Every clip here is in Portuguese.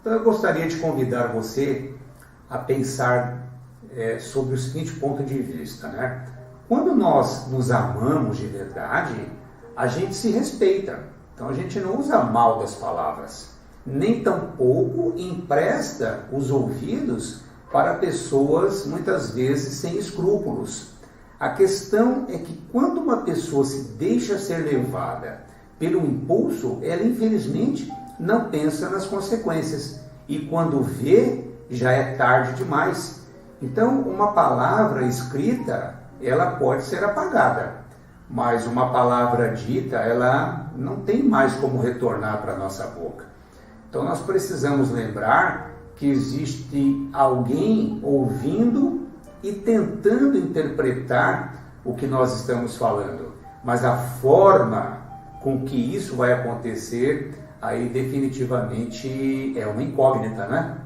Então eu gostaria de convidar você a pensar sobre o seguinte ponto de vista, né? Quando nós nos amamos de verdade, a gente se respeita. Então a gente não usa mal das palavras, nem tampouco empresta os ouvidos para pessoas muitas vezes sem escrúpulos. A questão é que quando uma pessoa se deixa ser levada pelo impulso, ela infelizmente não pensa nas consequências. E quando vê, já é tarde demais. Então, uma palavra escrita, ela pode ser apagada, mas uma palavra dita, ela não tem mais como retornar para a nossa boca. Então, nós precisamos lembrar que existe alguém ouvindo e tentando interpretar o que nós estamos falando. Mas a forma com que isso vai acontecer, aí definitivamente é uma incógnita, né?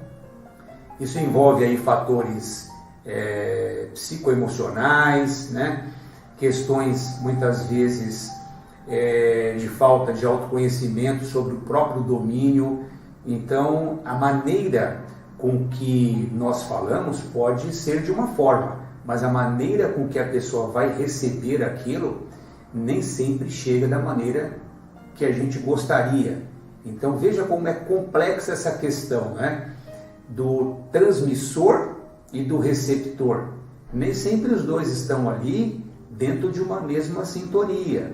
Isso envolve aí fatores psicoemocionais, né? Questões muitas vezes de falta de autoconhecimento sobre o próprio domínio. Então, a maneira com que nós falamos pode ser de uma forma, mas a maneira com que a pessoa vai receber aquilo nem sempre chega da maneira que a gente gostaria. Então, veja como é complexa essa questão, né? Do transmissor e do receptor. Nem sempre os dois estão ali dentro de uma mesma sintonia.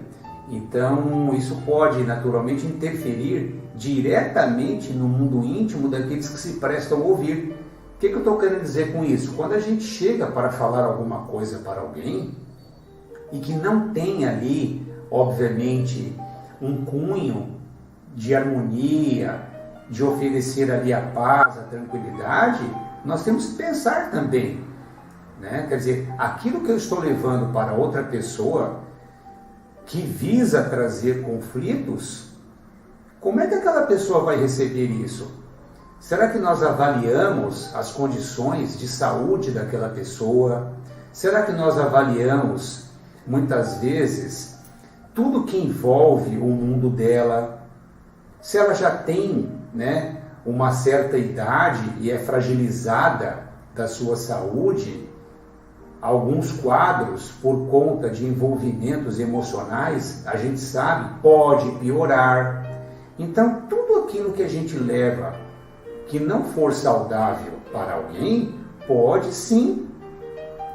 Então, isso pode naturalmente interferir diretamente no mundo íntimo daqueles que se prestam a ouvir. O que eu estou querendo dizer com isso? Quando a gente chega para falar alguma coisa para alguém e que não tem ali, obviamente, um cunho de harmonia, de oferecer ali a paz, a tranquilidade, nós temos que pensar também, né? Quer dizer, aquilo que eu estou levando para outra pessoa que visa trazer conflitos, como é que aquela pessoa vai receber isso? Será que nós avaliamos as condições de saúde daquela pessoa? Será que nós avaliamos, muitas vezes, tudo que envolve o mundo dela? Se ela já tem, né, uma certa idade e é fragilizada da sua saúde, alguns quadros, por conta de envolvimentos emocionais, a gente sabe, pode piorar. Então, tudo aquilo que a gente leva que não for saudável para alguém, pode sim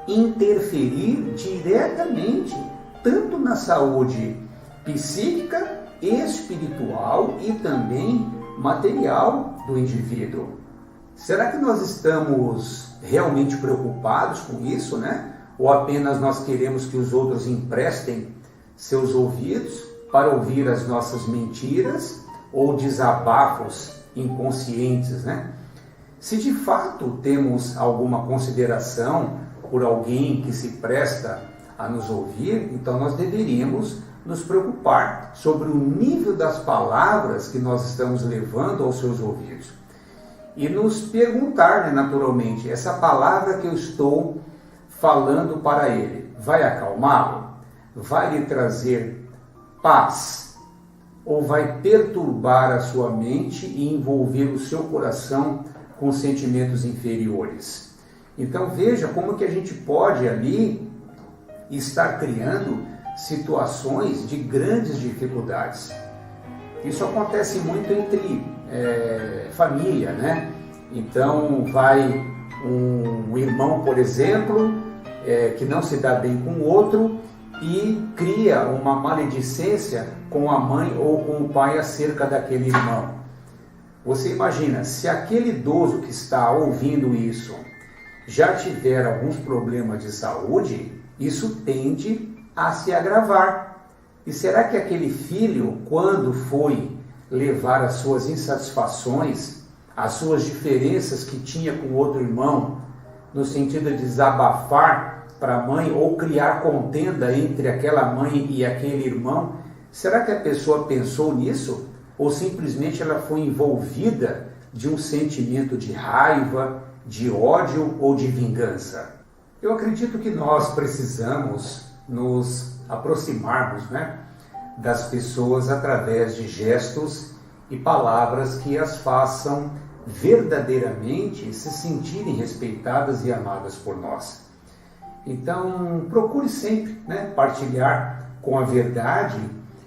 interferir diretamente, tanto na saúde psíquica, espiritual e também material do indivíduo. Será que nós estamos realmente preocupados com isso, né? Ou apenas nós queremos que os outros emprestem seus ouvidos para ouvir as nossas mentiras ou desabafos inconscientes, né? Se de fato temos alguma consideração por alguém que se presta a nos ouvir, então nós deveríamos nos preocupar sobre o nível das palavras que nós estamos levando aos seus ouvidos. E nos perguntar, né, naturalmente, essa palavra que eu estou falando para ele, vai acalmá-lo? Vai lhe trazer paz? Ou vai perturbar a sua mente e envolver o seu coração com sentimentos inferiores? Então veja como que a gente pode ali estar criando situações de grandes dificuldades. Isso acontece muito entre família, né? Então vai um irmão, por exemplo, que não se dá bem com o outro e cria uma maledicência com a mãe ou com o pai acerca daquele irmão. Você imagina, se aquele idoso que está ouvindo isso já tiver alguns problemas de saúde, isso tende a se agravar. E será que aquele filho, quando foi levar as suas insatisfações, as suas diferenças que tinha com outro irmão, no sentido de desabafar para a mãe ou criar contenda entre aquela mãe e aquele irmão, será que a pessoa pensou nisso? Ou simplesmente ela foi envolvida de um sentimento de raiva, de ódio ou de vingança? Eu acredito que nós precisamos nos aproximarmos, né, das pessoas através de gestos e palavras que as façam verdadeiramente se sentirem respeitadas e amadas por nós. Então, procure sempre, né, partilhar com a verdade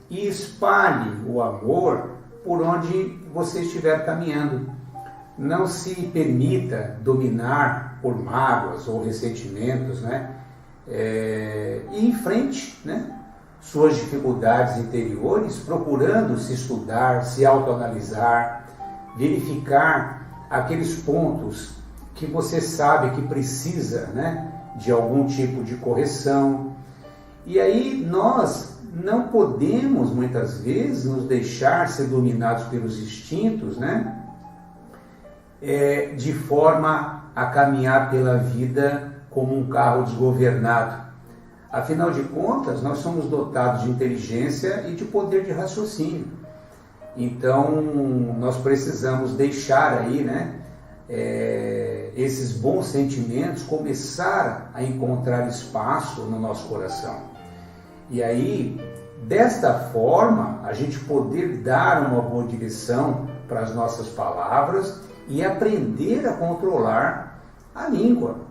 e espalhe o amor por onde você estiver caminhando. Não se permita dominar por mágoas ou ressentimentos, né? E enfrente, né, suas dificuldades interiores, procurando se estudar, se autoanalisar, verificar aqueles pontos que você sabe que precisa, né, de algum tipo de correção. E aí nós não podemos muitas vezes nos deixar ser dominados pelos instintos, né, de forma a caminhar pela vida como um carro desgovernado. Afinal de contas, nós somos dotados de inteligência e de poder de raciocínio. Então, nós precisamos deixar aí, né, esses bons sentimentos começar a encontrar espaço no nosso coração. E aí, desta forma, a gente poder dar uma boa direção para as nossas palavras e aprender a controlar a língua.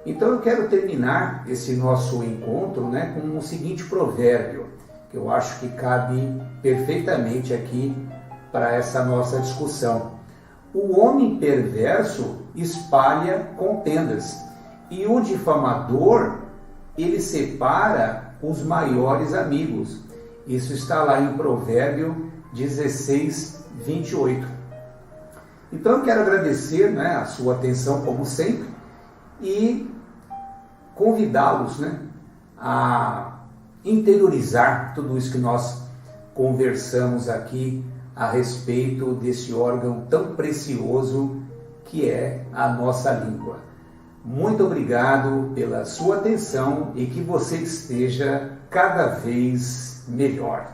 Então eu quero terminar esse nosso encontro, né, com o seguinte provérbio, que eu acho que cabe perfeitamente aqui para essa nossa discussão. O homem perverso espalha contendas, e o difamador, ele separa os maiores amigos. Isso está lá em Provérbio 16, 28. Então eu quero agradecer, né, a sua atenção como sempre e convidá-los, né, a interiorizar tudo isso que nós conversamos aqui a respeito desse órgão tão precioso que é a nossa língua. Muito obrigado pela sua atenção e que você esteja cada vez melhor.